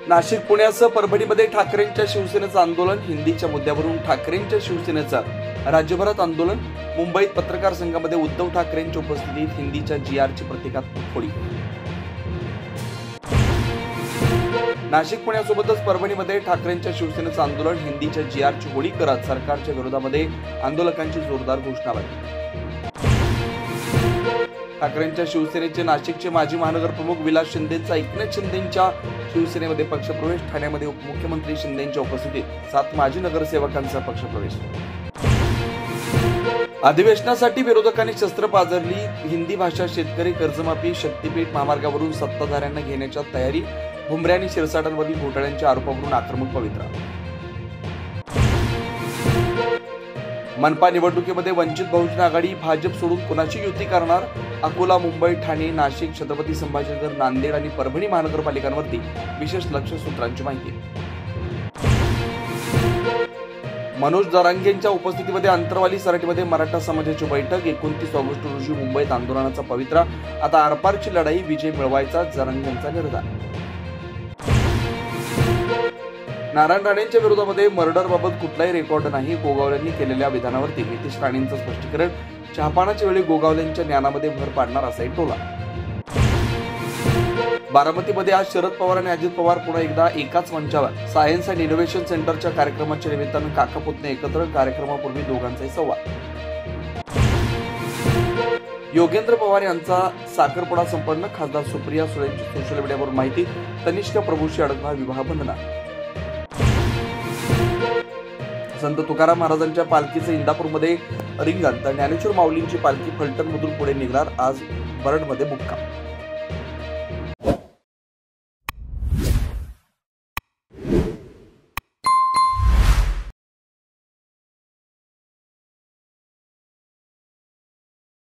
नाशिक, पुण्यासह परभणीमध्ये ठाकरेंच्या शिवसेनेचं आंदोलन. हिंदीच्या मुद्द्यावरून ठाकरेंच्या शिवसेनेचं राज्यभरात आंदोलन. मुंबईत पत्रकार संघामध्ये उद्धव ठाकरेंच्या उपस्थितीत हिंदीच्या जीआरची प्रतिकात्मक होळी. नाशिक, पुण्यासोबतच परभणीमध्ये ठाकरेंच्या शिवसेनेचं आंदोलन. हिंदीच्या जीआरची होळी करत सरकारच्या विरोधामध्ये आंदोलकांची जोरदार घोषणाबाजी. ठाकरेंच्या शिवसेनेचे नाशिकचे माजी महानगर प्रमुख विलास शिंदेंचा एकनाथ शिंदेंच्या शिवसेनेमध्ये पक्षप्रवेश. ठाण्यामध्ये उपमुख्यमंत्री शिंदेंच्या उपस्थितीत 7 माजी नगरसेवकांचा पक्षप्रवेश. अधिवेशनासाठी विरोधकांनी शस्त्र पाजरली. हिंदी भाषा शेतकरी कर्जमाफी. शक्तीपीठ महामार्गावरून सत्ताधाऱ्यांना घेण्याच्या तयारी. भुमरे आणि शिरसाटांवरील घोटाळ्यांच्या आरोपावरून आक्रमक पवित्रा. मनपा निवडणुकीमध्ये वंचित बहुजन आघाडी भाजप सोडून कोणाची युती करणार? अकोला, मुंबई, ठाणे, नाशिक, छत्रपती संभाजीनगर, नांदेड आणि परभणी महानगरपालिकांवरती विशेष लक्ष. सूत्रांची माहिती. मनोज जरांगेंच्या उपस्थितीमध्ये अंतरवाली सराटीमध्ये मराठा समाजाची बैठक. 29 ऑगस्ट रोजी मुंबईत आंदोलनाचा पवित्रा. आता आरपारची लढाई, विजय मिळवायचा जरांगेंचा निर्धार. नारायण राणेंच्या विरोधामध्ये मर्डरबाबत कुठलाही रेकॉर्ड नाही. गोगावलेंनी केलेल्या विधानावरती नितेश राणेंचं स्पष्टीकरण. चहापानाच्या वेळी गोगावलेंच्या ज्ञानामध्ये भर पाडणार असाही टोला. बारामतीमध्ये आज शरद पवार आणि अजित पवार पुन्हा एकदा एकाच मंचावर. सायन्स अँड इनोव्हेशन सेंटरच्या कार्यक्रमाच्या निमित्तानं काका पुतणे एकत्र. कार्यक्रमापूर्वी दोघांचाही संवाद. योगेंद्र पवार यांचा साखरपुडा संपन्न. खासदार सुप्रिया सुळेंची सोशल मीडियावर माहिती. तनिष्का प्रभूशी अडकणार विवाह बंधनात. संत तुकाराम महाराजांच्या पालखीचं इंदापूरमध्ये रिंगण. तर ज्ञानेश्वर माऊलींची पालखी फलटणमधून पुढे निघणार. आज बरडमध्ये मुक्काम.